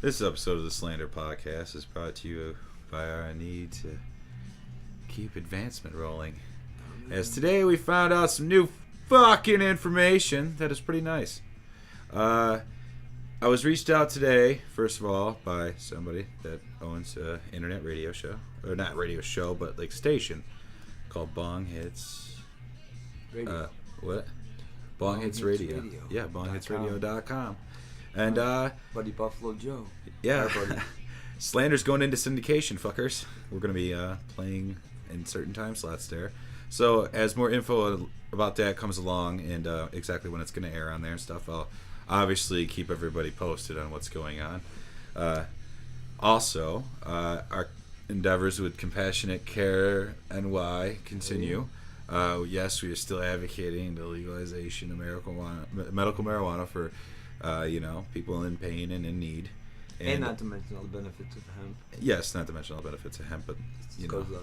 This episode of the Slander podcast is brought to you by our need to keep advancement rolling. As today we found out some new fucking information that is pretty nice. I was reached out today, first of all, by somebody that owns an internet radio show. Or not radio show, but like station called Bong Hits... Radio. What? Bong Hits Radio. Yeah, bonghitsradio.com. And Buddy Buffalo Joe. Yeah. Slander's going into syndication, fuckers. We're going to be playing in certain time slots there. So as more info about that comes along and exactly when it's going to air on there and stuff, I'll obviously keep everybody posted on what's going on. Also, our endeavors with Compassionate Care NY continue. Yes, we are still advocating the legalization of medical marijuana for people in pain and in need. And not to mention all the benefits of hemp. Yes, not to mention all the benefits of hemp, but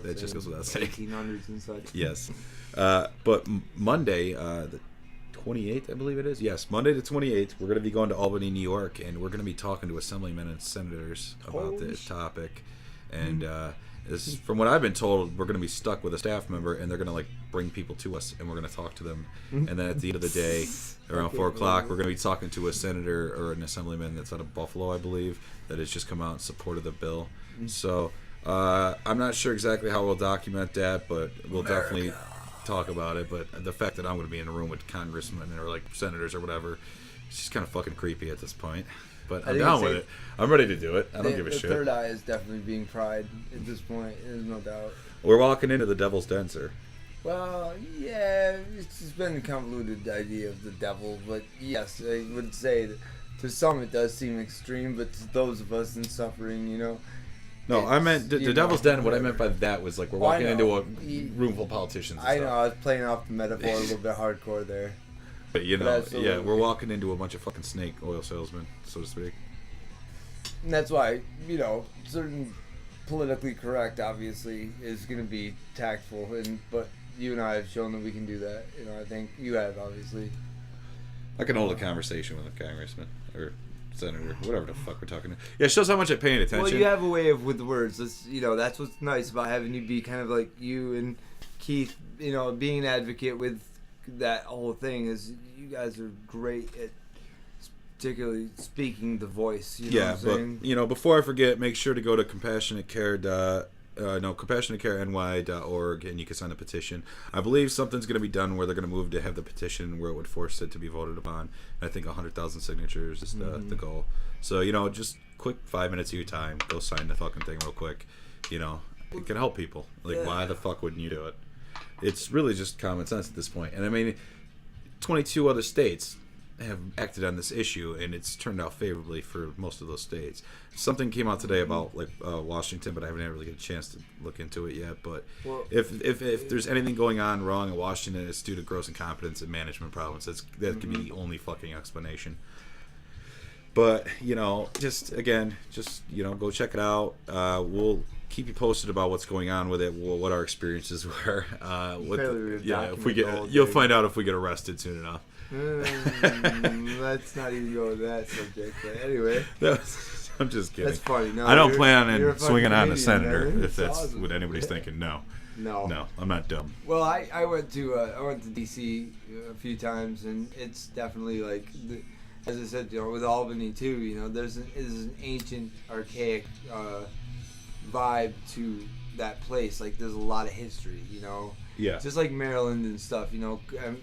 that just goes without saying. 1800s and such. Yes. But Monday, the 28th, I believe it is. Yes, Monday the 28th, we're going to be going to Albany, New York, and we're going to be talking to assemblymen and senators about this topic. And from what I've been told, we're going to be stuck with a staff member, and they're going to bring people to us, and we're going to talk to them. And then at the end of the day, around 4 o'clock, we're going to be talking to a senator or an assemblyman that's out of Buffalo, I believe, that has just come out in support of the bill. So I'm not sure exactly how we'll document that, but we'll definitely talk about it. But the fact that I'm going to be in a room with congressmen or senators or whatever, it's just kind of fucking creepy at this point. But I'm down with it. I'm ready to do it. I don't give a shit. The third eye is definitely being tried at this point. There's no doubt. We're walking into the devil's den, sir. Well, yeah, it's just been a convoluted idea of the devil. But yes, I would say that to some it does seem extreme, but to those of us in suffering, No, I meant the devil's den. What I meant by that was we're walking into a room full of politicians. I know. I was playing off the metaphor a little bit hardcore there. But yeah, we're walking into a bunch of fucking snake oil salesmen, so to speak. And that's why, certain politically correct, obviously, is going to be tactful. But you and I have shown that we can do that. I think you have, obviously. I can hold a conversation with a congressman or senator, whatever the fuck we're talking to. Yeah, it shows how much I'm paying attention. Well, you have a way with the words. That's what's nice about having you be kind of like you and Keith, being an advocate with that whole thing is you guys are great at particularly speaking the voice. But before I forget, make sure to go to compassionatecareny.org and you can sign a petition. I believe something's going to be done where they're going to move to have the petition where it would force it to be voted upon. And I think 100,000 signatures is the goal. So just quick 5 minutes of your time, go sign the fucking thing real quick. It can help people. Why the fuck wouldn't you do it? It's really just common sense at this point. And I mean, 22 other states have acted on this issue, and it's turned out favorably for most of those states. Something came out today about Washington, but I haven't really had a chance to look into it yet. But if there's anything going on wrong in Washington, it's due to gross incompetence and management problems. That could be the only fucking explanation. But go check it out. We'll keep you posted about what's going on with it, what our experiences were. If we you'll find out if we get arrested soon enough. Let's not even go to that subject. But anyway, I'm just kidding. That's funny. No, I don't plan on swinging on the senator. Man. If that's awesome. What anybody's thinking. No, I'm not dumb. Well, I went to DC a few times, and it's definitely as I said, with Albany too. There's an ancient, archaic vibe to that place. There's a lot of history. Yeah. Just like Maryland and stuff.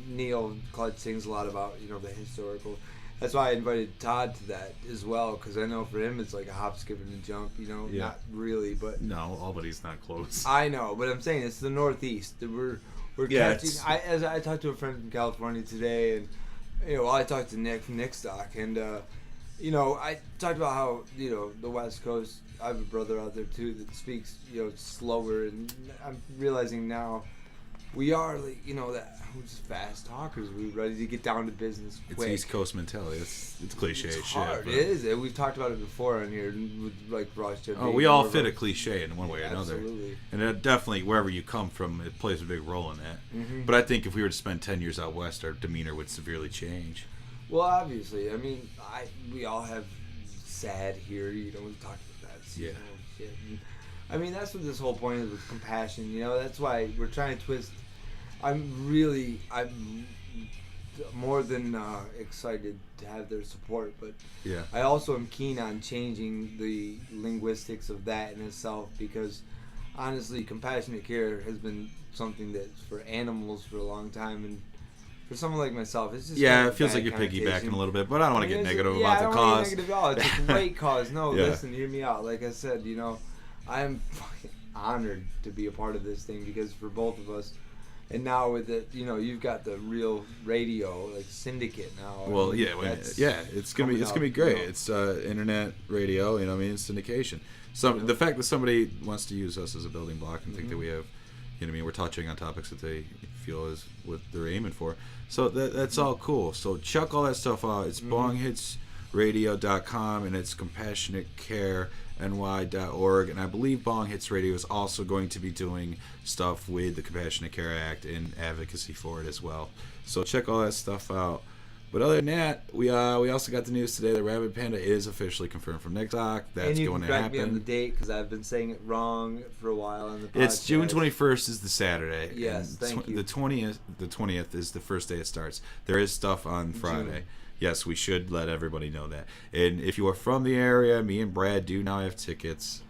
Neil Clutch sings a lot about the historical. That's why I invited Todd to that as well, because I know for him it's like a hop, skip, and a jump. Not really, but no, Albany's not close. I know, but I'm saying it's the Northeast. We're catching. I talked to a friend from California today, and I talked to Nick from Nickstock, and I talked about how the West Coast. I have a brother out there too that speaks slower, and I'm realizing now we are that we're just fast talkers. We're ready to get down to business quick. It's East Coast mentality. It's cliche it's as hard. shit. It is. We've talked about it before on here with Ross. We all fit a cliche in one way or another. Absolutely. And it definitely, wherever you come from, it plays a big role in that. Mm-hmm. But I think if we were to spend 10 years out west, our demeanor would severely change. Well, obviously. I mean, we all have sad here. You know, we talked about that. Yeah. Shit. And, I mean, that's what this whole point is with compassion. You know, that's why we're trying to twist. I'm more than excited to have their support, but yeah, I also am keen on changing the linguistics of that in itself, because honestly, compassionate care has been something that's for animals for a long time, and for someone like myself, it's just it feels like you're piggybacking a little bit, but I don't want to get negative about the cause. I don't want to get negative at all. It's a great cause. No, Yeah. Listen, hear me out. Like I said, you know, I'm fucking honored to be a part of this thing, because for both of us. And now with it, you know, you've got the real radio, like syndicate now. Well, it's gonna be great. You know. It's internet radio, you know what I mean, syndication. So the fact that somebody wants to use us as a building block and think that we have, you know what I mean, we're touching on topics that they feel is what they're aiming for. So that's all cool. So check all that stuff out. It's bonghitsradio.com, and it's compassionatecareny.org, and I believe Bong Hits Radio is also going to be doing stuff with the Compassionate Care Act and advocacy for it as well. So check all that stuff out. But other than that, we also got the news today that Rabid Panda is officially confirmed from TikTok. That's going to happen. And you can correct me on the date, because I've been saying it wrong for a while on the podcast. It's June 21st is the Saturday. Yes, thank you. The 20th is the first day it starts. There is stuff on Friday. June. Yes, we should let everybody know that. And if you are from the area, me and Brad do now have tickets.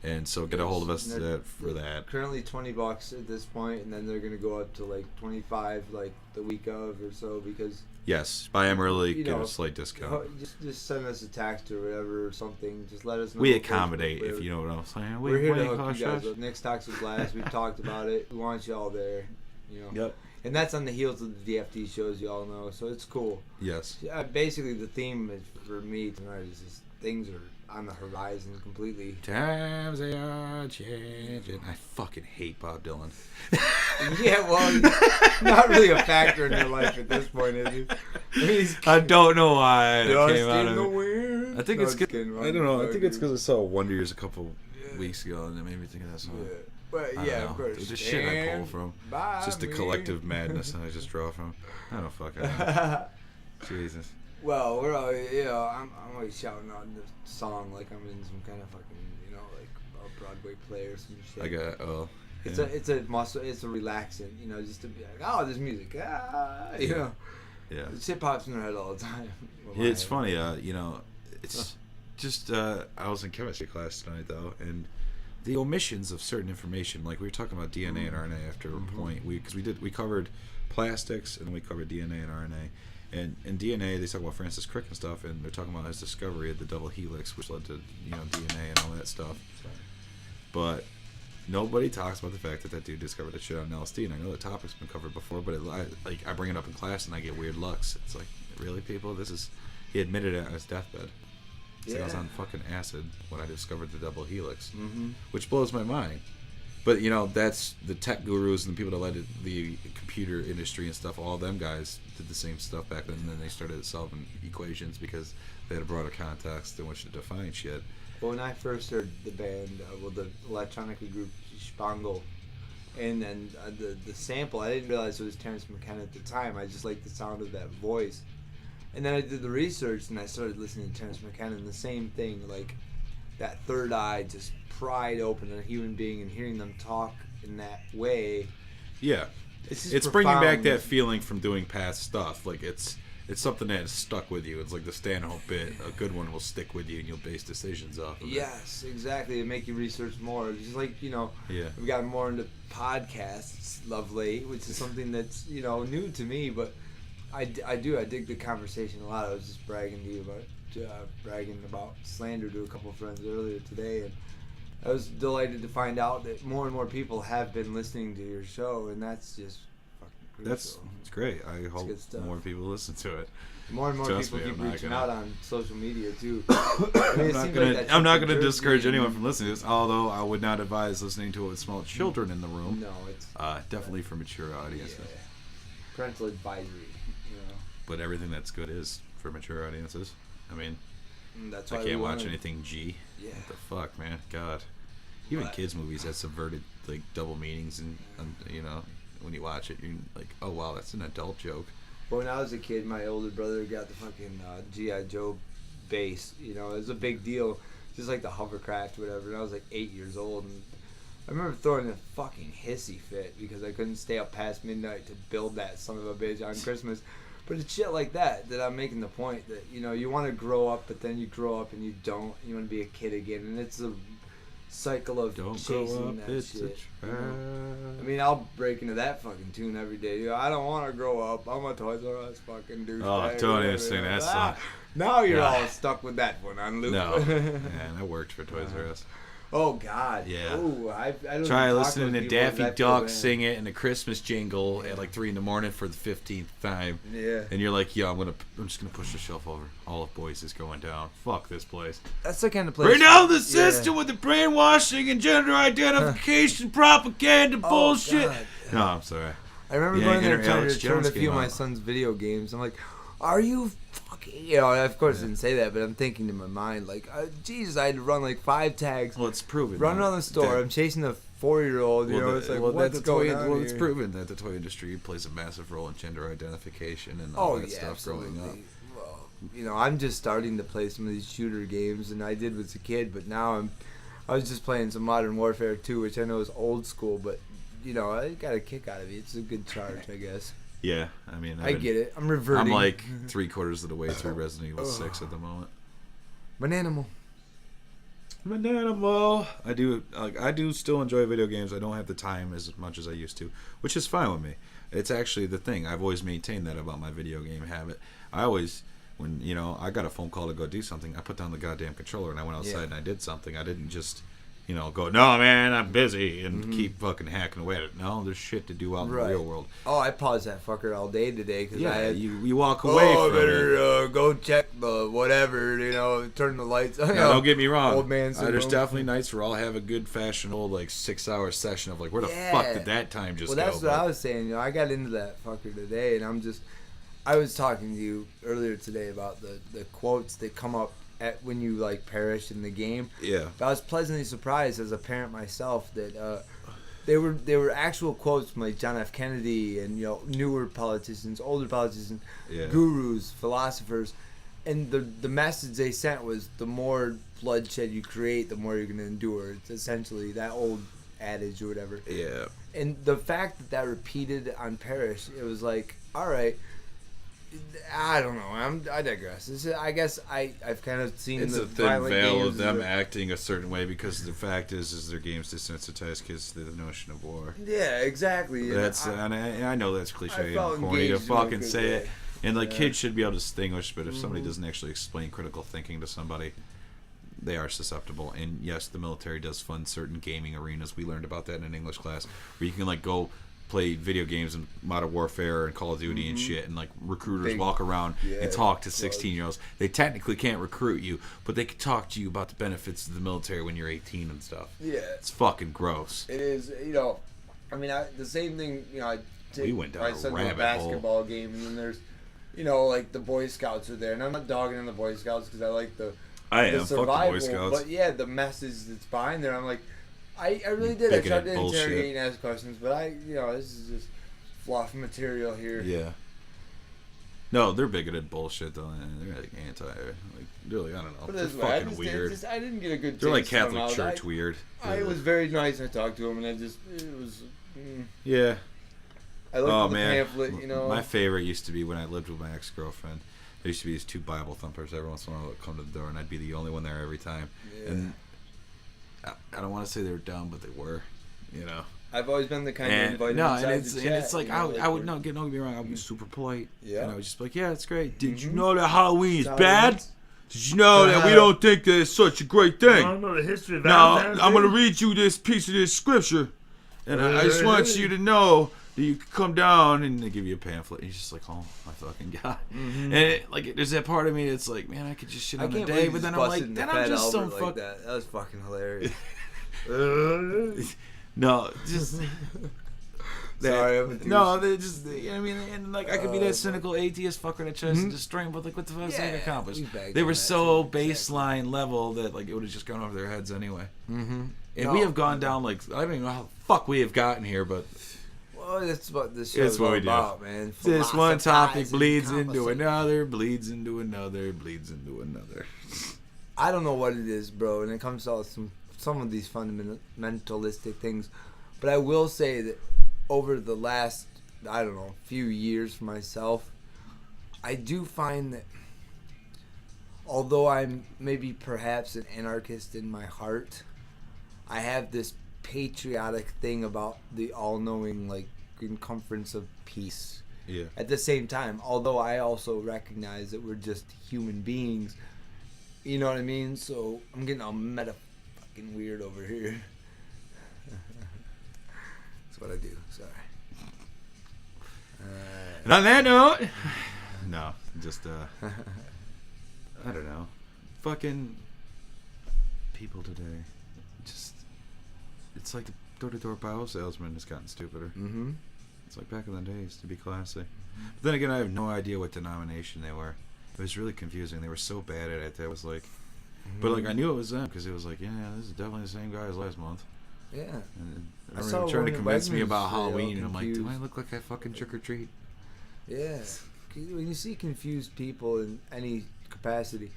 And so get a hold of us for that. Currently $20 at this point, and then they're going to go up to like 25 like the week of or so, because... Yes, buy them early, get a slight discount. Just send us a text or whatever or something. Just let us know. We accommodate, if you know what I'm saying. We're here to hook you guys up. Nick's Toxic Glass, we've talked about it. We want you all there. You know. Yep. And that's on the heels of the DFD shows, you all know, so it's cool. Yes. Basically, the theme for me tonight is just things are on the horizon completely. Times they are changing. I fucking hate Bob Dylan. Yeah, well, he's not really a factor in your life at this point, is he? I don't know why it came out of the wind. I think it's good. I don't know. I think it's because I saw Wonder Years a couple weeks ago, and it made me think of that song. Yeah. But yeah, of course. It's just shit I pull from. It's just the collective madness that I just draw from. I don't fucking know. Jesus. Well, we're always, I'm always shouting out the song like I'm in some kind of fucking, like a Broadway play or some shit. It's a muscle. It's a relaxant, just to be like, oh, there's music, Yeah. Shit pops in their head all the time. It's funny, it's just I was in chemistry class tonight though, and the omissions of certain information, like we were talking about DNA and RNA after a point, we covered plastics and we covered DNA and RNA, and in DNA they talk about Francis Crick and stuff, and they're talking about his discovery of the double helix, which led to DNA and all that stuff. But nobody talks about the fact that dude discovered that shit on LSD, and I know the topic's been covered before, but I bring it up in class and I get weird looks. It's like, really, people? He admitted it on his deathbed. I was on fucking acid when I discovered the double helix, which blows my mind. But that's the tech gurus and the people that led the computer industry and stuff. All them guys did the same stuff back then, and then they started solving equations because they had a broader context in which to define shit. Well, when I first heard the band, the electronic group Spangle, and then the sample, I didn't realize it was Terrence McKenna at the time. I just liked the sound of that voice. And then I did the research, and I started listening to Terrence McKenna, and the same thing, like that third eye just pried open a human being, and hearing them talk in that way. Yeah, it's bringing back that feeling from doing past stuff. Like it's something that has stuck with you. It's like the Stanhope bit. A good one will stick with you, and you'll base decisions off of it. Yes, exactly. It make you research more. Just like we've gotten more into podcasts of late, which is something that's new to me, but. I dig the conversation a lot. I was just bragging about Slander to a couple of friends earlier today, and I was delighted to find out that more and more people have been listening to your show, and that's just fucking crucial. It's great. I hope more people listen to it. More and more people keep reaching out on social media too. I'm not gonna discourage anyone from listening to this, although I would not advise listening to it with small children in the room. No, it's definitely for mature audiences. Yeah. Parental advisory. But everything that's good is for mature audiences. I mean, that's why I can't watch anything G. Yeah. What the fuck, man? God. Even kids' movies have subverted like double meanings, and when you watch it, you're like, oh wow, that's an adult joke. Well, when I was a kid, my older brother got the fucking G.I. Joe base. You know, it was a big deal, just like the hovercraft or whatever. And I was like 8 years old, and I remember throwing a fucking hissy fit because I couldn't stay up past midnight to build that son of a bitch on Christmas. But it's shit like that I'm making the point that, you know, you want to grow up, but then you grow up and you don't. You want to be a kid again, and it's a cycle of chasing that shit. I mean, I'll break into that fucking tune every day. You know, I don't want to grow up. I'm a Toys R Us fucking douchebag. Oh, don't even sing that song. Now you're all stuck with that one on loop. No, man, I worked for Toys R Us. Oh God! Yeah. Ooh, I don't try listening to Daffy Duck sing it in a Christmas jingle at like 3 a.m. for the 15th time. Yeah. And you're like, yeah, I'm just gonna push the shelf over. All of Boys is going down. Fuck this place. That's the kind of place. Bring down the system with the brainwashing and gender identification propaganda bullshit. God. No, I'm sorry. I remember going there trying to return a few of my son's video games. I'm like, are you fucking... You know, of course I didn't say that, but I'm thinking in my mind, like, Jesus, I had to run like 5 tags. Well, it's proven. Run around the store. I'm chasing a 4-year-old. You know, it's like, what's going on here? It's proven that the toy industry plays a massive role in gender identification and all that stuff growing up. Well, you know, I'm just starting to play some of these shooter games, and I did as a kid, but now I was just playing some Modern Warfare 2, which I know is old school, but, you know, I got a kick out of it. It's a good charge, I guess. Yeah, I mean, I get it. I'm reverting. I'm like 3/4 of the way through Resident Evil 6 at the moment. Bananimal. I do still enjoy video games. I don't have the time as much as I used to, which is fine with me. It's actually the thing. I've always maintained that about my video game habit. I always, when, you know, I got a phone call to go do something, I put down the goddamn controller and I went outside and I did something. I didn't just, you know, go, no, man, I'm busy, and keep fucking hacking away at it. No, there's shit to do out in the real world. Oh, I paused that fucker all day today because I had... You walk away from I better go check the whatever, you know, turn the lights on. Now, don't get me wrong. Old man there's definitely nights where I'll have a good fashioned old, like, 6-hour session of, like, where the fuck did that time just go? Well, that's what I was saying. You know, I got into that fucker today, and I was talking to you earlier today about the quotes that come up when you like perish in the game. Yeah. But I was pleasantly surprised as a parent myself that they were actual quotes from like John F. Kennedy and, you know, newer politicians, older politicians, gurus, philosophers, and the message they sent was the more bloodshed you create, the more you're gonna endure. It's essentially that old adage or whatever. Yeah. And the fact that repeated on Perish, it was like, all right. I don't know. I digress. I guess I've kind of seen it's the a thin veil of them or... acting a certain way because the fact is their games desensitize kids to the notion of war. Yeah, exactly. That's and I know that's cliche and corny to fucking say it. And like kids should be able to distinguish, but if somebody doesn't actually explain critical thinking to somebody, they are susceptible. And yes, the military does fund certain gaming arenas. We learned about that in an English class where you can like go play video games and Modern Warfare and Call of Duty and shit, and like recruiters walk around and talk to 16-year-olds. They technically can't recruit you, but they can talk to you about the benefits of the military when you're 18 and stuff. Yeah, it's fucking gross. It is. You know, I mean, the same thing. You know, we went down a rabbit basketball hole. game, and then there's, you know, like the Boy Scouts are there, and I'm not dogging on the Boy Scouts because I like the survival, fuck the Boy Scouts. But yeah, the message that's behind there, I'm like. I really did. I tried to interrogate and ask questions, but this is just fluff material here. Yeah. No, they're bigoted bullshit though. They're like anti, like really, I don't know. They're fucking weird. I didn't get a good. They're like Catholic Church weird. I was very nice. I talked to him, and it was. Yeah. I looked at the pamphlet, you know. My favorite used to be when I lived with my ex-girlfriend. There used to be these 2 Bible thumpers every once in a while that would come to the door, and I'd be the only one there every time. Yeah. And I don't want to say they were dumb, but they were, you know. I've always been the kind of invited it's like I would not get me wrong. I would be super polite. Yeah. And I was just like, yeah, it's great. Did you know that Halloween is bad? Did you know that we don't think that it's such a great thing? I don't know the history of Now I'm gonna read you this piece of this scripture, and I just want you to know that you can come down, and they give you a pamphlet. And you're just like, oh my fucking god. And there's that part of me that's like, man, I could just shit on the day, but then I'm like, then I'm just so fuck. That was fucking hilarious. No, just sorry. They just, you know what I mean, and like I could be that cynical atheist fucker that tries to destroy them, but like what the fuck is they accomplished? They were so baseline level that like it would have just gone over their heads anyway. And we have gone down like I don't even know how the fuck we have gotten here, but Oh, that's what this show's It's what all we do. about, man. This one topic bleeds into conversation. another, bleeds into another, bleeds into another. I don't know what it is, bro, and it comes to some of these fundamentalistic things. But I will say that over the last, I don't know, few years for myself, I do find that although I'm maybe perhaps an anarchist in my heart, I have this patriotic thing about the all-knowing, like, circumference of peace. Yeah. At the same time, although I also recognize that we're just human beings, you know what I mean? So I'm getting all meta fucking weird over here. That's what I do. Sorry. And on that note, no, just I don't know, fucking people today. Just it's like the door-to-door Bible salesman has gotten stupider. Mm-hmm. It's like back in the days to be classy. But then again, I have no idea what denomination they were. It was really confusing. They were so bad at it that it was like, but like I knew it was them because it was like, yeah, this is definitely the same guy as last month. Yeah. And I they saw were trying to one convince me Wegmans about today, all Halloween, and I'm like, do confused. I look like I fucking trick or treat? Yeah. When you see confused people in any capacity,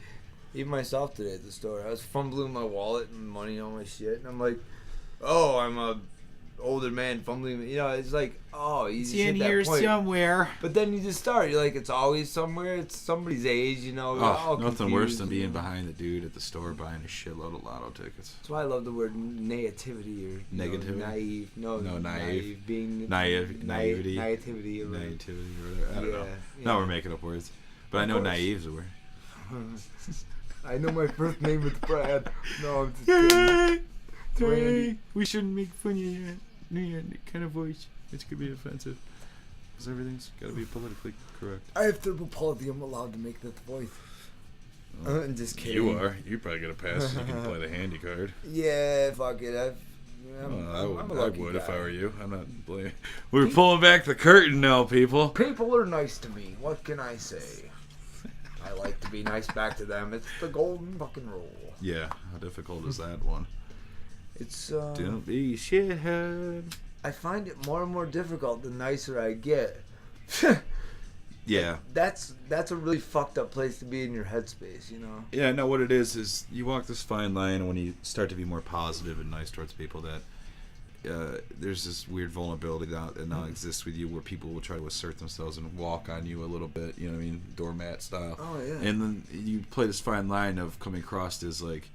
even myself today at the store, I was fumbling my wallet and money on my shit, and I'm like, oh, I'm a older man fumbling. You know, it's like, oh, you just hit that point. somewhere. But then you just start. You're like, it's always somewhere. It's somebody's age, you know. We're Oh, all nothing confused, worse than you being know. behind the dude at the store buying a shitload of lotto tickets. That's why I love the word naivety or Negativity? naive. No, naive. Being Naivety. naivety. Or Naivety or whatever. I don't know. Yeah. Now we're making up words. But I know course. naive's a word. I know my first name is Brad. No, I'm just kidding. Randy. We shouldn't make fun of your kind of voice. It could be offensive. Because everything's got to be politically correct. I have cerebral palsy. I'm allowed to make that voice. I'm just kidding. You are. You probably got a pass so you can play the handy card. Yeah, fuck it. I'm I a would lucky if guy. I were you. I'm not blaming. We're pulling back the curtain now, people. People are nice to me. What can I say? I like to be nice back to them. It's the golden fucking rule. Yeah, how difficult is that one? It's Don't be shithead. I find it more and more difficult the nicer I get. Yeah. That's a really fucked up place to be in your headspace, you know. Yeah, no, what it is you walk this fine line when you start to be more positive and nice towards people that there's this weird vulnerability that now exists with you where people will try to assert themselves and walk on you a little bit, you know what I mean, doormat style. Oh, yeah. And then you play this fine line of coming across as like,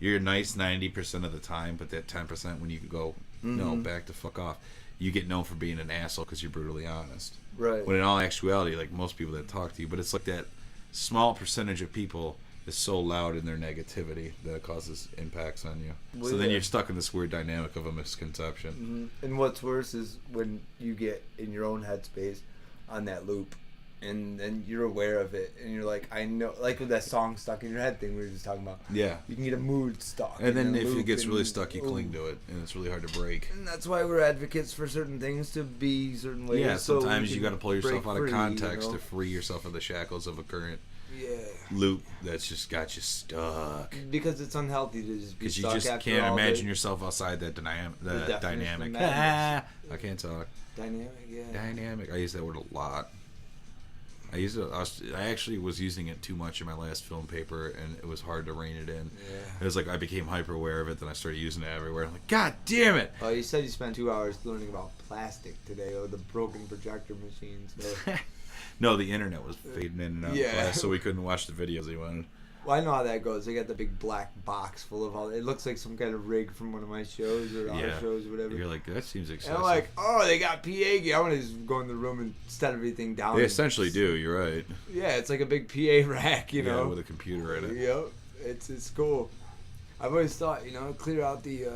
you're nice 90% of the time, but that 10% when you go, no, back the fuck off, you get known for being an asshole because you're brutally honest. Right. When in all actuality, like most people that talk to you, but it's like that small percentage of people is so loud in their negativity that it causes impacts on you. Well, so then yeah. you're stuck in this weird dynamic of a misconception. And what's worse is when you get in your own headspace on that loop, and then you're aware of it, and you're like, I know, like with that song stuck in your head thing we were just talking about. Yeah. You can get a mood stuck. And then in a if it loop gets really and- stuck, you cling to it, and it's really hard to break. And that's why we're advocates for certain things to be certain ways. Yeah, so sometimes we you can got to pull yourself break out of free, context you know? to free yourself of the shackles of a current Yeah. loop that's just got you stuck. Because it's unhealthy to just be Because you stuck just after can't all imagine the yourself outside that definition dynamic. of madness. I can't talk. Dynamic, yeah. Dynamic. I use that word a lot. I actually was using it too much in my last film paper, and it was hard to rein it in. Yeah. It was like I became hyper aware of it, then I started using it everywhere. I'm like, God damn it! Oh, you said you spent 2 hours learning about plastic today, or the broken projector machines. So. No, the internet was fading in and out Yeah. of class, so we couldn't watch the videos he wanted. Well, I know how that goes. They got the big black box full of all. It looks like some kind of rig from one of my shows or our shows or whatever. You're like, that seems excessive. And I'm like, oh, they got PA gear. I want to just go in the room and set everything down. They essentially do. You're right. Yeah, it's like a big PA rack, you know. Yeah, with a computer in it. Yep, it's cool. I've always thought, you know, clear out the.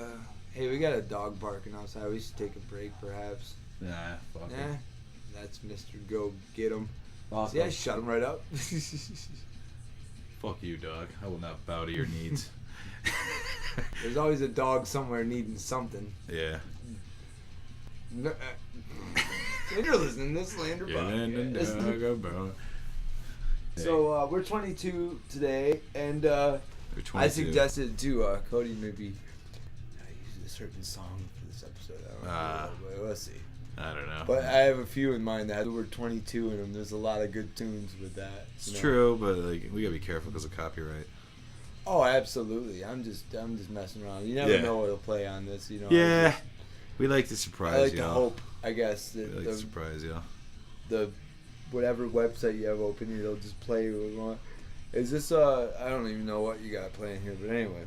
Hey, we got a dog barking outside. We should take a break, perhaps. Nah, fuck it. Nah, that's Mr. Go Get 'em. Awesome. Yeah, shut him right up. Fuck you, dog. I will not bow to your needs. There's always a dog somewhere needing something. Yeah. No, and you're listening to this Slander podcast. So we're 22 today, and I suggested to Cody maybe use a certain song for this episode. I don't know, but we'll see. I don't know. But I have a few in mind that have the word 22 in them. There's a lot of good tunes with that. It's true, but like we gotta be careful because of copyright. Oh, absolutely. I'm just messing around. You never know what'll play on this, you know. Yeah. We like to surprise you. I like to hope, I guess. We like to surprise you. The whatever website you have open, it'll just play what we want. Is this, I don't even know what you got playing here, but anyway.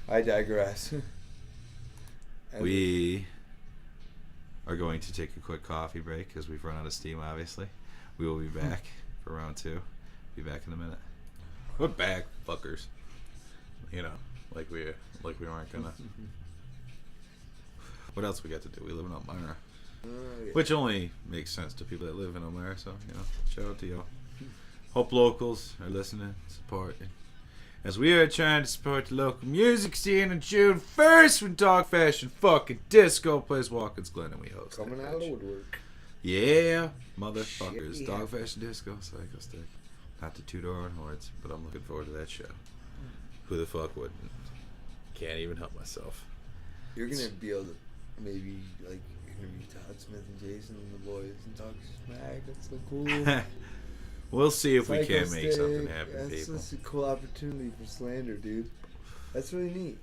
I digress. We are going to take a quick coffee break because we've run out of steam, obviously. We will be back for round 2. Be back in a minute. We're back, fuckers. You know, like we weren't gonna. What else we got to do? We live in Elmira. Which only makes sense to people that live in Elmira, so, you know, shout out to y'all. Hope locals are listening, supporting. As we are trying to support the local music scene on June 1st when Dog Fashion fucking Disco plays Watkins Glen and we host Coming out of the woodwork. Yeah, motherfuckers. Shit, yeah. Dog Fashion Disco, Psycho Stick. Not to toot our own horns, but I'm looking forward to that show. Who the fuck wouldn't? Can't even help myself. You're going to be able to maybe, like, interview Todd Smith and Jason and the boys and talk smack. That's so cool. We'll see if we Psycho can make something happen, That's people. such a cool opportunity for Slander, dude. That's really neat.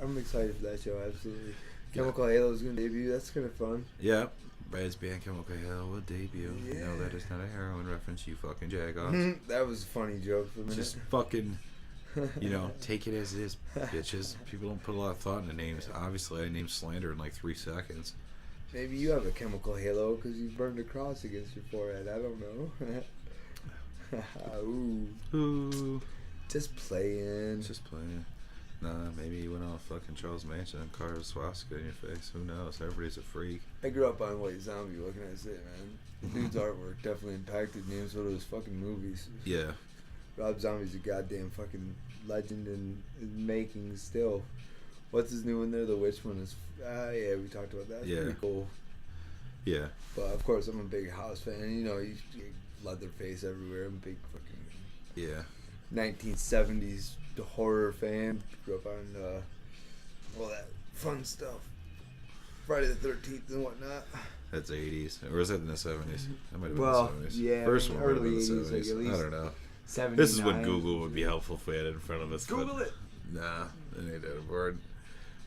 I'm excited for that show, absolutely. Chemical Halo is going to debut. That's kind of fun. Yeah. Brad's band Chemical Halo will debut. Yeah. No, that is not a heroin reference, you fucking jagoffs. That was a funny joke for a minute. Just fucking, you know, take it as it is, bitches. People don't put a lot of thought into names. Obviously, I named Slander in like 3 seconds. Maybe you have a chemical halo because you burned a cross against your forehead. I don't know. Ooh. Just playing. Just playing. Nah, maybe you went on fucking Charles Manson and carved a swastika in your face. Who knows? Everybody's a freak. I grew up on White Zombie. What can I say, man? The dude's artwork definitely impacted me, and so do his fucking movies. Yeah. Rob Zombie's a goddamn fucking legend in making still. What's his new one there? The witch one is. Yeah, we talked about that. It's pretty cool. Yeah. But of course, I'm a big House fan. You know, you Leatherface everywhere. I'm a big fucking. Yeah. 1970s horror fan. Grew up on all that fun stuff. Friday the 13th and whatnot. That's 80s. Or was that in the 70s? That might have been Well, the 70s. yeah, First one early might have been 80s, the like 70s. at least I don't know. 79. This is when Google would be helpful if we had it in front of us. Google it. Nah, it ain't that word.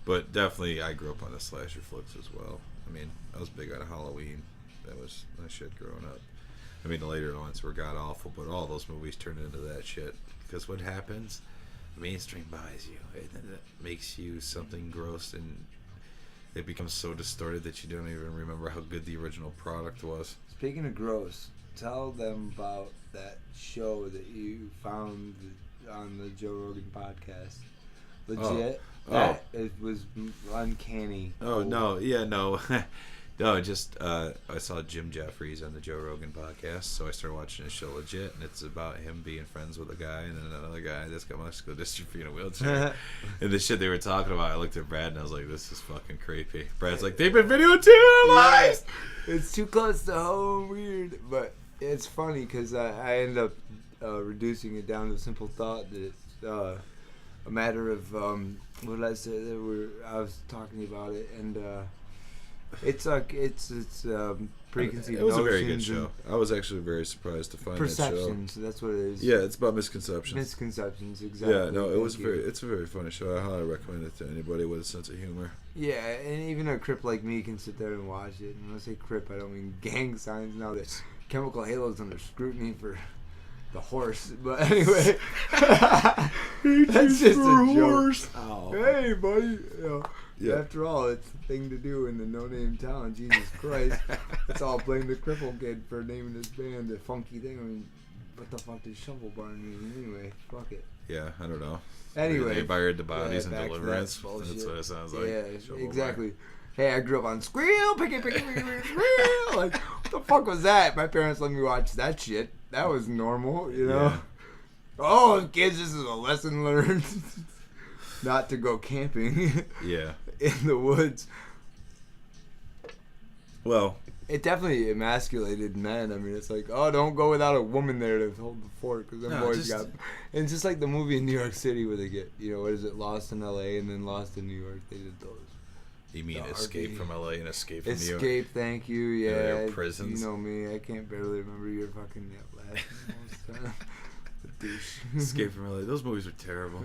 But definitely, I grew up on the slasher flicks as well. I mean, I was big on Halloween. That was my shit growing up. I mean, the later ones were god awful, but all those movies turned into that shit. Because what happens? The mainstream buys you, and then it makes you something gross, and it becomes so distorted that you don't even remember how good the original product was. Speaking of gross, tell them about that show that you found on the Joe Rogan podcast. Legit. It was uncanny. Oh, no. Yeah, no. No, just I saw Jim Jeffries on the Joe Rogan podcast, so I started watching his show Legit, and it's about him being friends with a guy and then another guy that's got muscular dystrophy in a wheelchair. And the shit they were talking about, I looked at Brad and I was like, this is fucking creepy. Brad's like, they've been videotaping our lives! It's too close to home, weird, but it's funny because I ended up reducing it down to a simple thought that it's a matter of, what did I say? I was talking about it, and it's like it's preconceived. It was a very good show. I was actually very surprised to find perceptions. that show. That's what it is. Yeah, it's about misconceptions. Misconceptions, exactly. Yeah, no, it's a very funny show. I highly recommend it to anybody with a sense of humor. Yeah, and even a crip like me can sit there and watch it. And when I say crip, I don't mean gang signs. Now that Chemical Halo's under scrutiny for the horse, but anyway, that's just a joke. Oh. Hey, buddy. You know, Yeah. After all, it's the thing to do in the no-name town. Jesus Christ. Let's all blame the cripple kid for naming his band the funky thing. I mean, what the fuck does shovel barn mean anyway? Fuck it. Yeah, I don't know. Anyway. They buried the bodies in back to that Deliverance. bullshit. That's what it sounds like. Yeah, Shovel exactly. Hey, I grew up on Squeal, Picky, Picky, Picky, Picky, Squeal. Like, what the fuck was that? My parents let me watch that shit. That was normal, you know? Yeah. Oh, kids, this is a lesson learned. Not to go camping. Yeah. In the woods. Well, it definitely emasculated men. I mean, it's like, oh, don't go without a woman there to hold the fort because them boys got. And it's just like the movie in New York City where they get, you know, what is it, Lost in L.A. and then Lost in New York. They did those. You mean Escape from LA and Escape from New York? Escape, thank you. Yeah, prisons. You know me. I can't barely remember your fucking last name. Douche. Escape from LA. Those movies were terrible.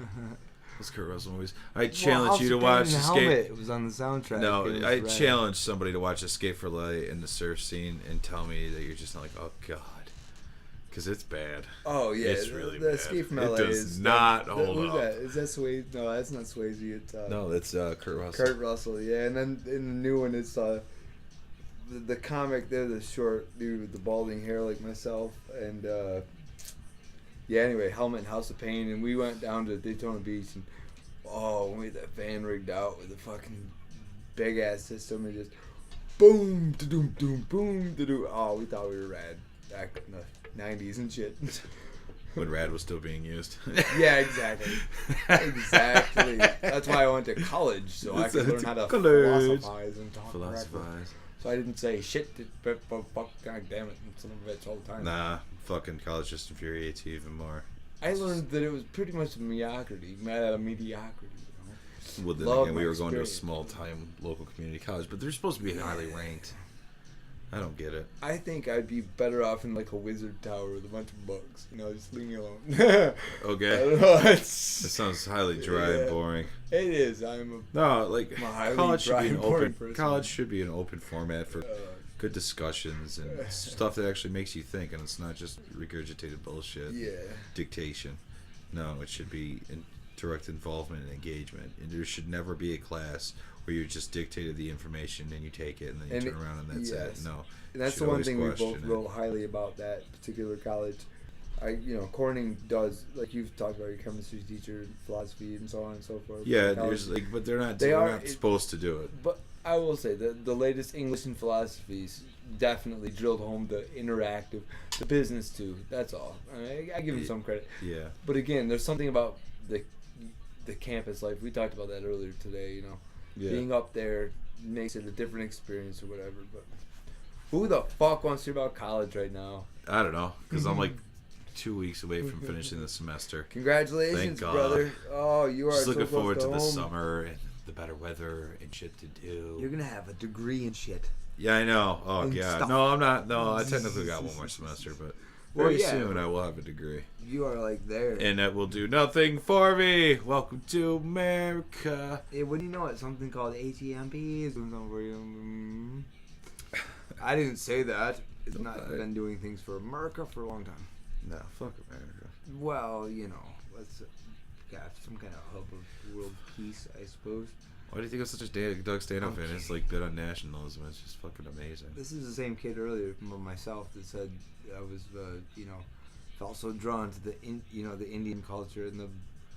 Those Kurt Russell movies. I challenge you to watch Escape. It was on the soundtrack. No, I challenge somebody to watch Escape from LA in the surf scene and tell me that you're just not like, oh god, because it's bad. Oh yeah, it's really the bad. Escape from LA it does not hold up. Is that Swayze? No, that's not Swayze. It's no, that's Kurt Russell. Kurt Russell, yeah. And then in the new one, it's the comic there, the short dude with the balding hair like myself, and yeah. Anyway, Helmet and House of Pain, and we went down to Daytona Beach, and we had that van rigged out with a fucking big ass system, and just boom, to doom, doom, boom, to do. Oh, we thought we were rad back in the '90s and shit. When rad was still being used. Yeah, exactly. Exactly. That's why I went to college, so I could learn how to philosophize and talk correctly. So I didn't say shit, but fuck, god damn it, and some of it's all the time. Nah, fucking college just infuriates you even more. I learned that it was pretty much mediocrity, mad out of mediocrity. You know? Well, then again, we were going to a small-time local community college, but they're supposed to be highly ranked. I don't get it. I think I'd be better off in like a wizard tower with a bunch of books. You know, just leave me alone. Okay. I don't know. That sounds highly dry and boring. It is. College should be an open. College should be an open format for good discussions and stuff that actually makes you think, and it's not just regurgitated bullshit. Yeah. Dictation. No, it should be direct involvement and engagement. And there should never be a class where you're just dictated the information and you take it and then you turn around and that's it. No. And that's the one thing we both wrote highly about that particular college. Corning does, like you've talked about your chemistry teacher, philosophy, and so on and so forth. Yeah, but they're not supposed to do it. But I will say the latest English and philosophies definitely drilled home the interactive, the business too. That's all. I give them some credit. Yeah. But again, there's something about the campus life. We talked about that earlier today. You know. Yeah. Being up there makes it a different experience or whatever. But who the fuck wants to hear about college right now? I don't know, because I'm like 2 weeks away from finishing the semester. Congratulations, Thank God. Brother. Oh, you are just so looking forward to home. the summer and the better weather and shit to do. You're gonna have a degree in shit. Yeah, I know. Oh god. Stuff. No, I'm not. No, I technically got one more semester, but very soon I will have a degree. You are like there. And that will do nothing for me. Welcome to America. Yeah, what do you know it? Something called ATMP is doing something for you. I didn't say that. It's not been doing things for America for a long time. No, fuck America. Well, let's got some kind of hub of world peace, I suppose. Why do you think I'm such a Doug Stanhope fan? It's like bit on nationalism. It's just fucking amazing. This is the same kid earlier from myself that said I was, felt so drawn to the Indian culture and the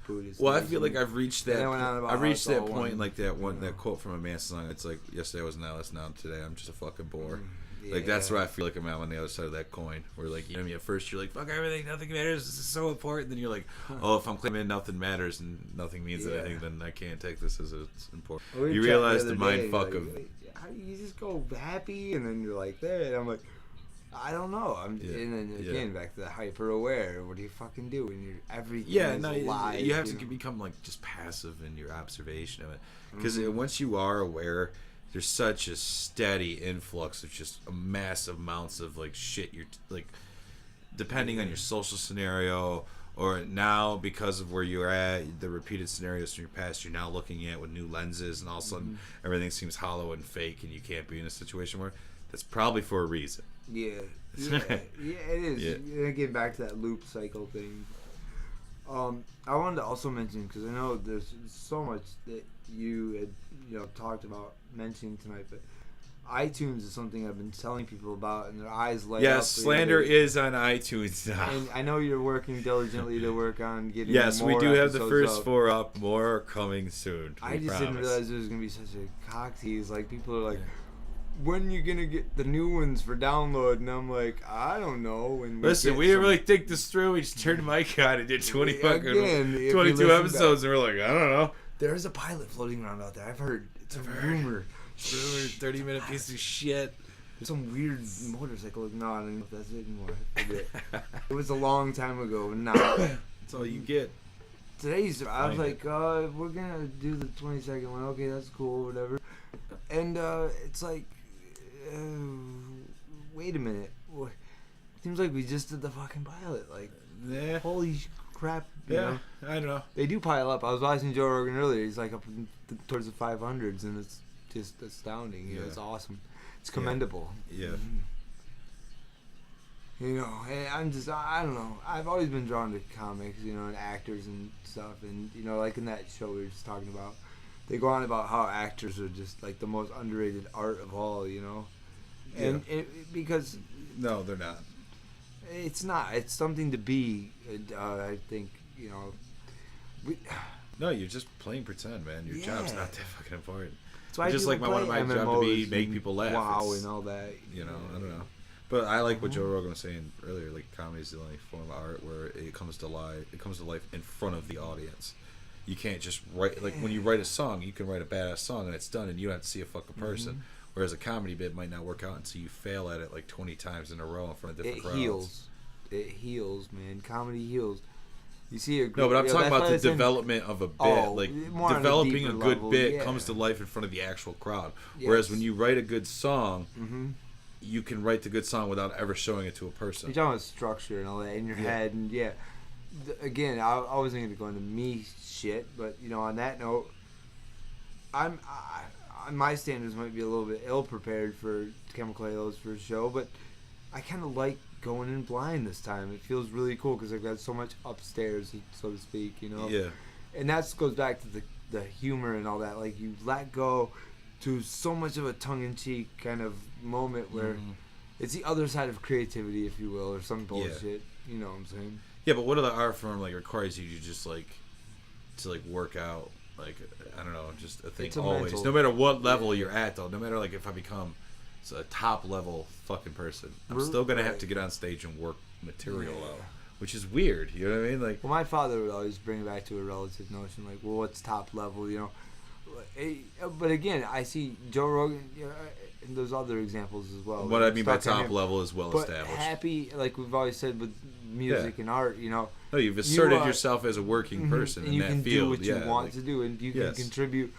Buddhist. Well, I feel like I've reached that. I've reached that point, like that one, that quote from a Manson song. It's like yesterday I was now, that's now today. I'm just a fucking bore. Yeah. Like that's where I feel like I'm on the other side of that coin. Where like at first you're like fuck everything, nothing matters. This is so important. Then you're like, oh, if I'm claiming nothing matters and nothing means anything, then I can't take this as it's important. Well, you realize the mind fuck of. How do you just go happy and then you're like there, and I'm like. I don't know. And then again, back to the hyper aware. What do you fucking do when you're everything is alive? You have to become like just passive in your observation of it, because once you are aware, there's such a steady influx of just a massive amounts of like shit. You're like, depending on your social scenario, or now because of where you're at, the repeated scenarios from your past, you're now looking at with new lenses, and all of a sudden everything seems hollow and fake, and you can't be in a situation where that's probably for a reason. Yeah, it is. Yeah. Getting back to that loop cycle thing. I wanted to also mention, because I know there's so much that you had talked about mentioning tonight, but iTunes is something I've been telling people about, and their eyes light up. Yes, Slander is on iTunes now. And I know you're working diligently to work on getting. Yes, more we do have the first up. 4 up. More coming soon. I just didn't realize there was gonna be such a cock tease. Like people are like. When you gonna get the new ones for download? And I'm like, I don't know. When listen, we didn't really think this through. We just turned the mic on and did 22 episodes, and we're like, I don't know. There's a pilot floating around out there. I've heard. It's a rumor. 30-minute piece of shit. There's some weird motorcycle. No, I don't know if that's it anymore. I forget. It was a long time ago. Now that's all you get. I was like, we're gonna do the 22nd one. Okay, that's cool, whatever. And it's like, wait a minute. Seems like we just did the fucking pilot. Like, yeah. Holy crap. You know? I don't know. They do pile up. I was watching Joe Rogan earlier. He's like up towards the 500s, and it's just astounding. You know, it's awesome. It's commendable. Yeah. You know, I don't know. I've always been drawn to comics, you know, and actors and stuff. And, you know, like in that show we were just talking about, they go on about how actors are just like the most underrated art of all, you know. And because... No, they're not. It's not. It's something to be, I think, you know. No, you're just playing pretend, man. Your job's not that fucking important. That's why just like one of my jobs to be make people laugh. Wow, and all that. You know, I don't know. But I like what Joe Rogan was saying earlier. Like, comedy is the only form of art where it comes to life. It comes to life in front of the audience. You can't just write, like, when you write a song, you can write a badass song and it's done, and you don't have to see a fucking person. Whereas a comedy bit might not work out until you fail at it like 20 times in a row in front of different crowds. It heals, man. Comedy heals. You see a no, but I'm talking about the development of a bit. Like, developing a good level, bit comes to life in front of the actual crowd. Whereas when you write a good song, you can write the good song without ever showing it to a person. You're talking about structure and all that in your head. And again, I wasn't going to go into me shit, but, you know, on that note, my standards might be a little bit ill-prepared for Chemical Halos for a show, but I kind of like going in blind this time. It feels really cool because I've got so much upstairs, so to speak, you know? Yeah. And that goes back to the humor and all that. Like, you let go to so much of a tongue-in-cheek kind of moment where it's the other side of creativity, if you will, or some bullshit. You know what I'm saying? Yeah, but what other art form, like, requires you to just, like, work out? Like, I don't know, just a thing always. No matter what level you're at, though, no matter, like, if I become a top-level fucking person, I'm still going to have to get on stage and work material out, which is weird, you know what I mean? Like, well, my father would always bring it back to a relative notion, like, well, what's top level, you know? But again, I see Joe Rogan, and those other examples as well. What I mean by top level is well established. But happy, like we've always said with music and art, you know. No, you've asserted yourself as a working person in that field. And you can do what you want to do, and you can contribute.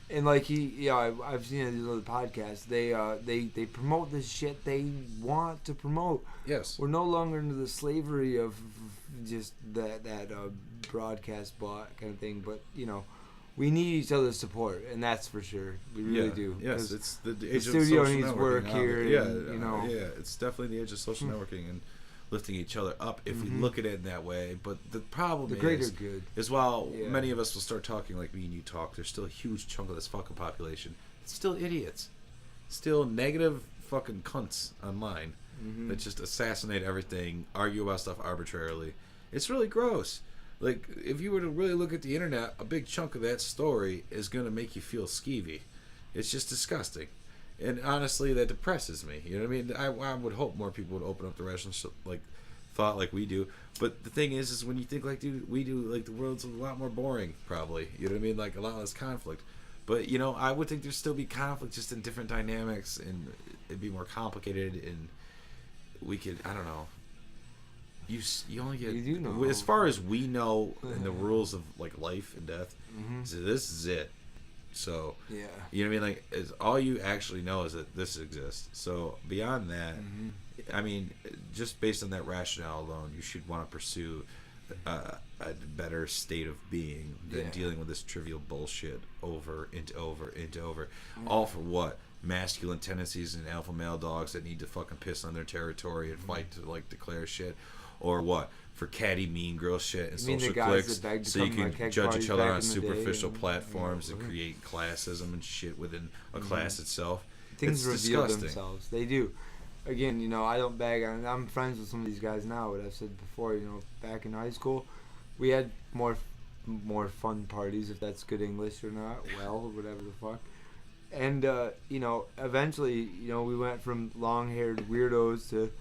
And like I've seen these other podcasts. They promote the shit they want to promote. Yes. We're no longer into the slavery of just that broadcast bot kind of thing. But you know, we need each other's support, and that's for sure. We really do. Yes, it's the age the of studio social needs work networking. here. You know. Yeah, it's definitely the age of social networking and lifting each other up if we look at it in that way. But the problem is while many of us will start talking like me and you talk, there's still a huge chunk of this fucking population. It's still idiots. Still negative fucking cunts online that just assassinate everything, argue about stuff arbitrarily. It's really gross. Like, if you were to really look at the internet, a big chunk of that story is going to make you feel skeevy. It's just disgusting. And honestly, that depresses me. You know what I mean? I would hope more people would open up the rational thought like we do. But the thing is when you think like we do, like, the world's a lot more boring, probably. You know what I mean? Like, a lot less conflict. But, you know, I would think there'd still be conflict, just in different dynamics, and it'd be more complicated, and we could, I don't know. You only get, you do know. As far as we know in the rules of, like, life and death, so this is it. So, you know what I mean? Like, all you actually know is that this exists. So, beyond that, I mean, just based on that rationale alone, you should want to pursue a better state of being than dealing with this trivial bullshit over and over and over. All for what? Masculine tendencies and alpha male dogs that need to fucking piss on their territory and fight to, like, declare shit. Or what? For catty mean girl shit and social clicks, so you can judge each other on superficial platforms and create classism and shit within a class itself. Things reveal themselves. They do. Again, you know, I don't bag on. I'm friends with some of these guys now. But I've said before, you know, back in high school, we had more fun parties, if that's good English or not. Well, whatever the fuck. And you know, eventually, you know, we went from long-haired weirdos to,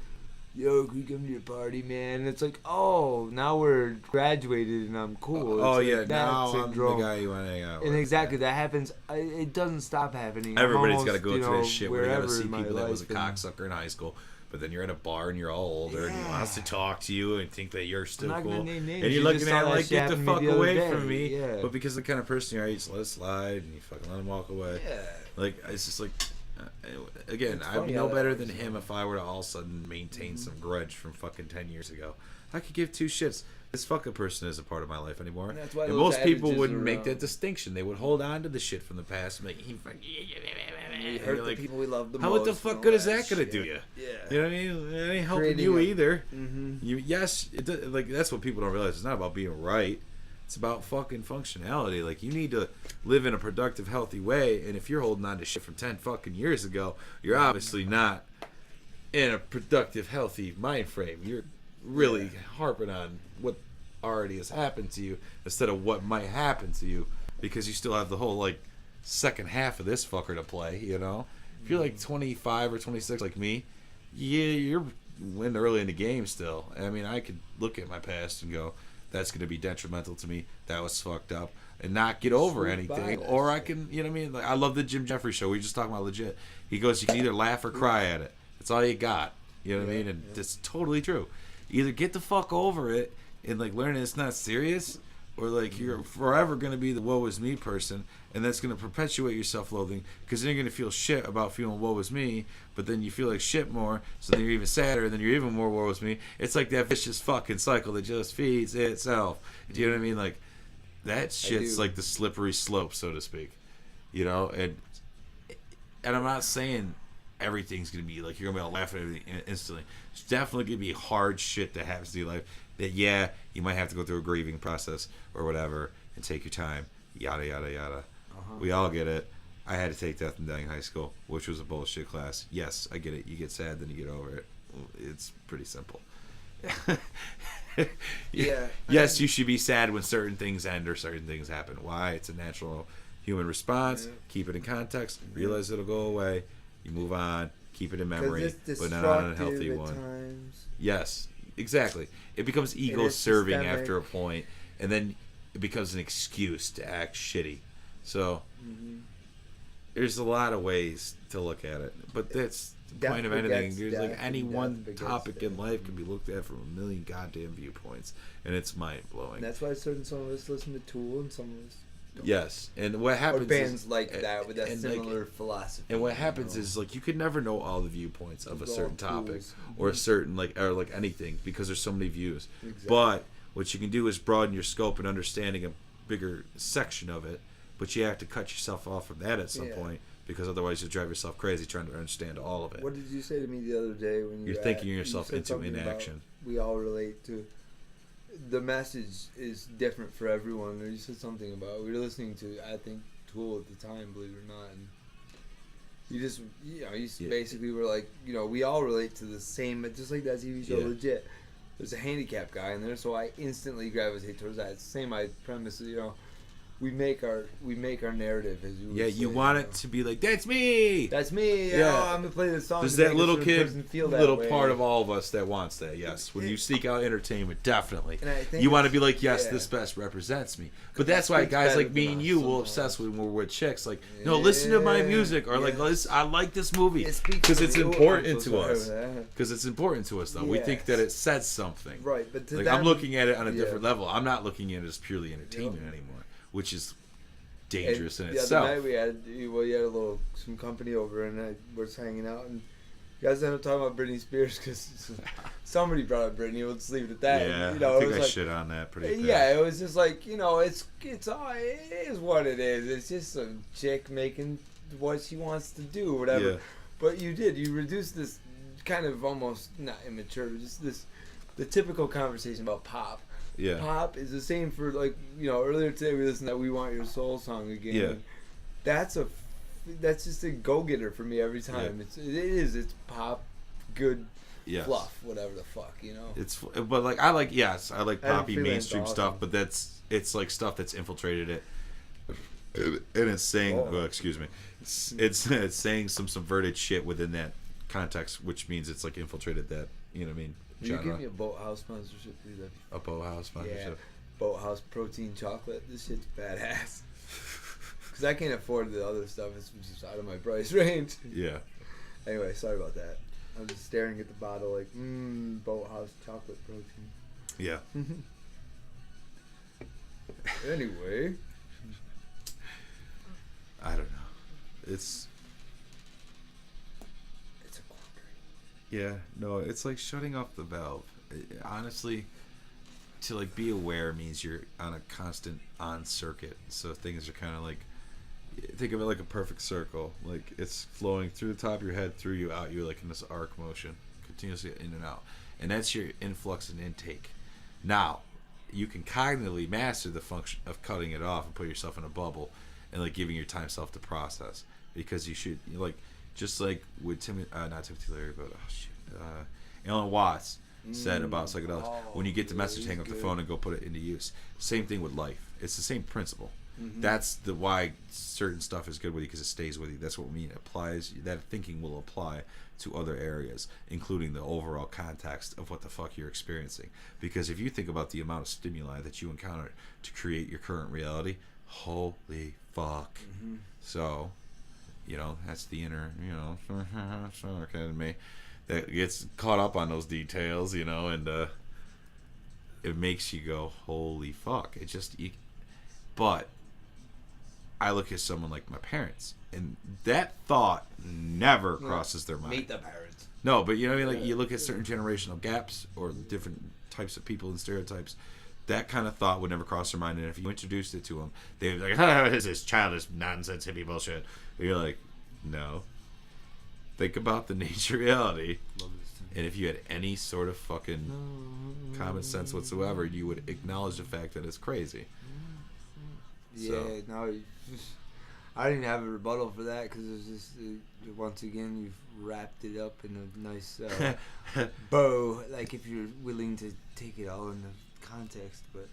yo, can we come to your party, man? And it's like, oh, now we're graduated and I'm cool. Oh, it's yeah, like now I'm the guy you want to hang out with. And exactly, that happens. It doesn't stop happening. Everybody's got to go through this shit where you got to see people that was a cocksucker in high school, but then you're at a bar and you're all older and he wants to talk to you and think that you're still cool. And you're looking at him like, get the fuck away from me. Yeah. But because of the kind of person you are, you just let it slide and you fucking let him walk away. Yeah. Like it's just like. Again, I'd be no better than him if I were to all of a sudden maintain some grudge from fucking 10 years ago. I could give two shits. This fucking person isn't a part of my life anymore. And, most people wouldn't make that distinction. They would hold on to the shit from the past and make we hurt the people we love the most. How the fuck good is that going to do you? Yeah. You know what I mean? It ain't helping you either. Mm-hmm. Like that's what people don't realize. It's not about being right. It's about fucking functionality. Like, you need to live in a productive, healthy way. And if you're holding on to shit from 10 fucking years ago, you're obviously not in a productive, healthy mind frame. You're really harping on what already has happened to you instead of what might happen to you, because you still have the whole, like, second half of this fucker to play, you know? If you're, like, 25 or 26 like me, yeah, you're winning early in the game still. I mean, I could look at my past and go, that's going to be detrimental to me. That was fucked up. And not get over anything. Or I can, you know what I mean? Like, I love the Jim Jeffries show. We were just talking about legit. He goes, you can either laugh or cry at it. That's all you got. You know what I mean? And it's totally true. Either get the fuck over it and, like, learn it's not serious, or, like, you're forever going to be the woe is me person, and that's going to perpetuate your self-loathing, because then you're going to feel shit about feeling woe is me, but then you feel like shit more, so then you're even sadder, and then you're even more woe is me. It's like that vicious fucking cycle that just feeds itself. Do you know what I mean? Like, that shit's like the slippery slope, so to speak. You know? And I'm not saying everything's going to be like, you're going to be able to laugh at everything instantly. It's definitely going to be hard shit that happens to your life. That, yeah, you might have to go through a grieving process or whatever and take your time, yada, yada, yada. We all get it. I had to take Death and Dying High School, which was a bullshit class. Yes, I get it. You get sad, then you get over it. It's pretty simple. Yeah. Yes, you should be sad when certain things end or certain things happen. Why? It's a natural human response. Yeah. Keep it in context. Realize it'll go away. You move on. Keep it in memory, but not on a healthy one. Times. Yes. Exactly. It becomes ego-serving after a point, and then it becomes an excuse to act shitty. So there's a lot of ways to look at it, but that's the point of anything. There's like any one topic in life can be looked at from a million goddamn viewpoints, and it's mind-blowing. And that's why some of us listen to Tool and some of us don't. Yes, and what happens or bands is, like that with that similar philosophy. And what happens is, like, you could never know all the viewpoints of a certain topic or a certain like anything, because there's so many views. Exactly. But what you can do is broaden your scope and understanding a bigger section of it. But you have to cut yourself off from that at some point, because otherwise you'll drive yourself crazy trying to understand all of it. What did you say to me the other day when you're thinking yourself into inaction? We all relate to. The message is different for everyone. Or you said something about, we were listening to, I think, Tool at the time, believe it or not, and you basically were like, we all relate to the same, just like that TV show, legit. There's a handicapped guy in there, so I instantly gravitate towards that. It's the same premise, we make our narrative as you. Yeah, you want it to be like, that's me. That's me. Yeah, I'm gonna play this song. There's that little kid, little part of all of us that wants that. Yes, when you seek out entertainment, definitely. You want to be like, yes, this best represents me. But that's why guys like me and you will obsess when we're with chicks. Like, no, listen to my music, or like, I like this movie because it's important to us. Because it's important to us, though. We think that it says something. Right, but like, I'm looking at it on a different level. I'm not looking at it as purely entertainment anymore. Which is dangerous in itself. The other night you had some company over, and I was hanging out, and you guys ended up talking about Britney Spears because somebody brought up Britney. We'll just leave it at that. Yeah, and, I think I shit on that pretty fast. Yeah, it was just like, it is what it is. It's just a chick making what she wants to do, or whatever. Yeah. But you reduced this kind of almost not immature, but just the typical conversation about pop. Yeah. Pop is the same for, like, earlier today we listened to that We Want Your Soul song again. Yeah. That's just a go-getter for me every time. Yeah. It's pop, good fluff, whatever the fuck, But like I like poppy mainstream stuff, but it's like stuff that's infiltrated it. And it's saying, excuse me. It's saying some subverted shit within that context, which means it's like infiltrated that, you know what I mean? Will you give me a Boathouse sponsorship, please? A Boathouse sponsorship? Yeah. Boathouse protein chocolate. This shit's badass. Because I can't afford the other stuff. It's just out of my price range. Yeah. Anyway, sorry about that. I'm just staring at the bottle like, Boathouse chocolate protein. Yeah. Anyway. I don't know. It's a quandary. Yeah, no, it's like shutting off the valve. Honestly, to like be aware means you're on a constant on circuit. So things are kind of like, think of it like a perfect circle. Like it's flowing through the top of your head, through you, out you, like in this arc motion, continuously in and out. And that's your influx and intake. Now, you can cognitively master the function of cutting it off and put yourself in a bubble and like giving your time self to process, because you should, like, just like with not Timothy Leary, but Alan Watts said about psychedelics. When you get the message, hang up the phone and go put it into use. Same thing with life. It's the same principle. That's the why certain stuff is good with you, because it stays with you. That's what we mean. It applies. That thinking will apply to other areas, including the overall context of what the fuck you're experiencing. Because if you think about the amount of stimuli that you encounter to create your current reality, holy fuck. So, that's the inner, kind of me that gets caught up on those details, and it makes you go, holy fuck. It just, but I look at someone like my parents, and that thought never crosses their mind. Meet the parents. No, but you know what I mean? Like, you look at certain generational gaps or different types of people and stereotypes, that kind of thought would never cross their mind. And if you introduced it to them, they'd be like, this is childish nonsense hippie bullshit. And you're like, no. Think about the nature of reality. And if you had any sort of fucking common sense whatsoever, you would acknowledge the fact that it's crazy. Yeah, no, I didn't even have a rebuttal for that, because it's just, once again, you've wrapped it up in a nice bow, like if you're willing to take it all into context. But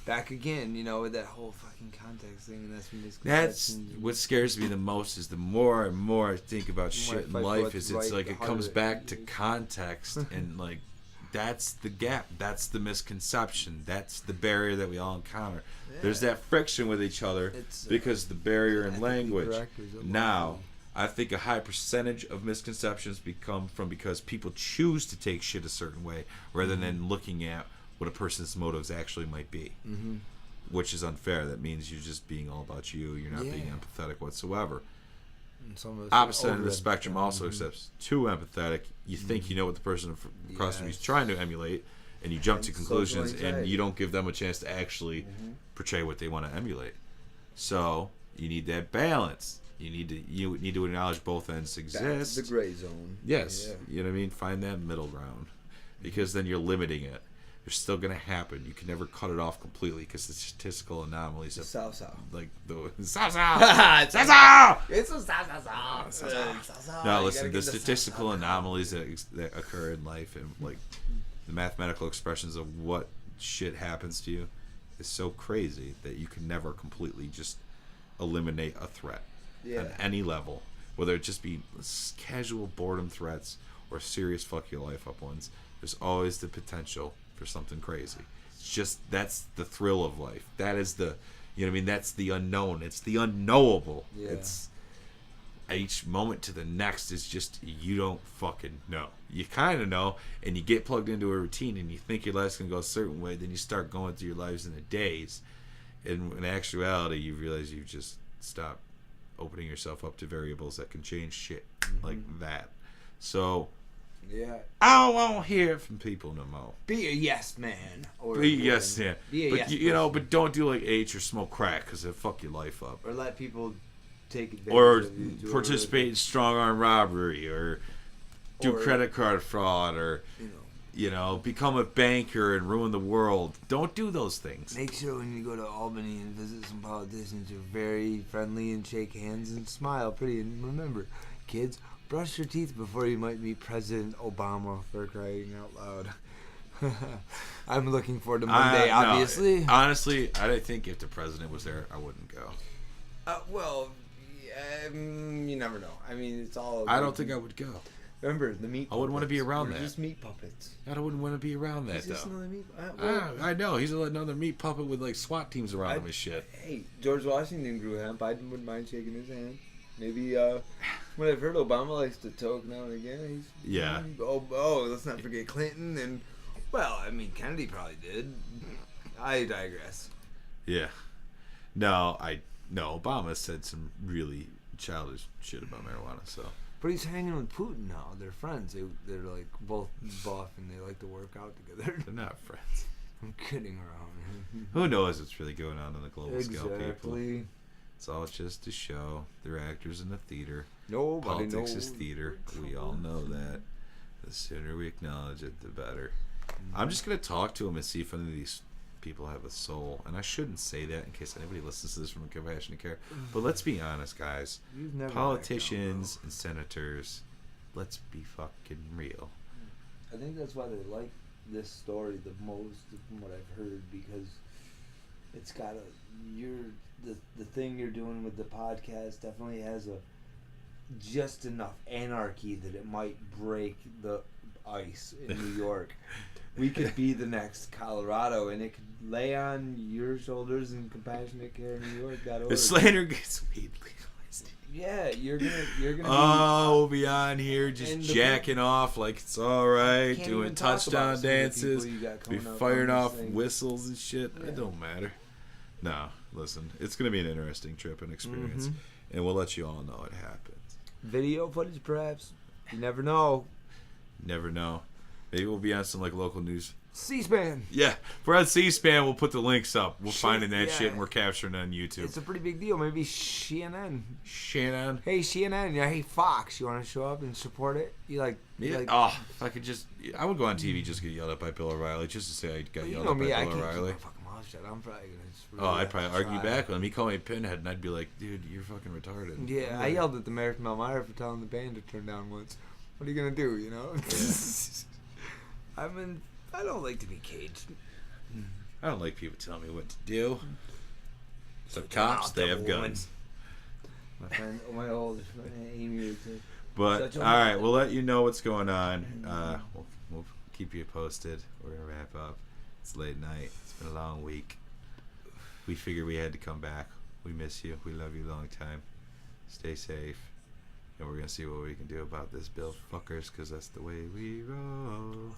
back again, with that whole fucking context thing, and that's what scares me the most, is the more and more I think about shit in life, is it's like it comes back to context, and like that's the gap, that's the misconception, that's the barrier that we all encounter. There's that friction with each other because the barrier in language. Now, I think a high percentage of misconceptions become from because people choose to take shit a certain way rather than looking at what a person's motives actually might be, which is unfair. That means you're just being all about you. You're not being empathetic whatsoever. Opposite end of the spectrum also accepts too empathetic. You think you know what the person across from you is trying to emulate, and you jump to conclusions, and you don't give them a chance to actually portray what they want to emulate. So you need that balance. You need to acknowledge both ends exist. That's the gray zone. Yes, you know what I mean. Find that middle ground, because then you're limiting it. They're still going to happen. You can never cut it off completely, because the statistical anomalies of like the It's a No, listen, the statistical anomalies that occur in life, and like the mathematical expressions of what shit happens to you is so crazy that you can never completely just eliminate a threat on any level, whether it just be casual boredom threats or serious fuck your life up ones. There's always the potential for something crazy. It's just, that's the thrill of life. That is the, that's the unknown. It's the unknowable. It's each moment to the next is just, you don't fucking know. You kind of know, and you get plugged into a routine, and you think your life's gonna go a certain way. Then you start going through your lives in the days, and in actuality, you realize you've just stopped opening yourself up to variables that can change shit like that. So I won't hear it from people no more. Be a yes man. Be a yes man. But don't do like H or smoke crack, because it'll fuck your life up. Or let people take advantage or of you. Participate in strong arm robbery, or do credit card fraud, or become a banker and ruin the world. Don't do those things. Make sure when you go to Albany and visit some politicians, you're very friendly and shake hands and smile pretty. And remember, kids, brush your teeth before you might meet President Obama, for crying out loud. I'm looking forward to Monday, obviously. No, honestly, I think if the president was there, I wouldn't go. You never know. I mean, it's all... I don't think I would go. Remember, the meat puppets. I wouldn't want to be around that. Just meat puppets. I wouldn't want to be around that, He's just though. Another meat... I know. He's another meat puppet with, like, SWAT teams around him and shit. Hey, George Washington grew hemp. I wouldn't mind shaking his hand. Maybe, when I've heard Obama likes to talk now and again. Let's not forget Clinton. And, well, I mean, Kennedy probably did. I digress. Yeah. No, Obama said some really childish shit about marijuana. So. But he's hanging with Putin now. They're friends. They're like both buff and they like to work out together. They're not friends. I'm kidding around. Who knows what's really going on the global scale, people? Exactly. It's all just a show. They're actors in a theater. Nobody knows. Politics is theater. We all know that. The sooner we acknowledge it, the better. I'm just going to talk to them and see if any of these people have a soul. And I shouldn't say that in case anybody listens to this from a compassionate care. But let's be honest, guys. Politicians and senators, let's be fucking real. I think that's why they like this story the most, from what I've heard, because it's got the thing you're doing with the podcast definitely has just enough anarchy that it might break the ice in New York. We could be the next Colorado, and it could lay on your shoulders in compassionate care New York. If Slander gets weed legalized. Yeah, you're gonna. We'll be on here just jacking off like it's all right, doing touchdown dances, be firing off whistles and shit. Yeah. It don't matter. No, listen, it's gonna be an interesting trip and experience, and we'll let you all know it happens. Video footage, perhaps. You never know. Never know. Maybe we'll be on some like local news. C-SPAN. Yeah, if we're on C-SPAN, we'll put the links up. We're finding that shit and we're capturing it on YouTube. It's a pretty big deal. Maybe CNN. Shannon. Hey CNN. Yeah. Hey Fox. You want to show up and support it? You like? Yeah. If I could just, I would go on TV just get yelled at by Bill O'Reilly just to say I got yelled at by Bill O'Reilly. I'm probably gonna. I'd probably argue back with him. He called me a pinhead, and I'd be like, "Dude, you're fucking retarded." Yeah, I yelled at the mayor from Elmira for telling the band to turn down once. What are you gonna do? You know. Yeah. I don't like to be caged. I don't like people telling me what to do. So cops, they have guns. My friend, my old Amy. But all right, we'll let you know what's going on. We'll keep you posted. We're gonna wrap up. It's late night. It's been a long week. We figured we had to come back. We miss you. We love you a long time. Stay safe. And we're going to see what we can do about this bill fuckers, because that's the way we roll.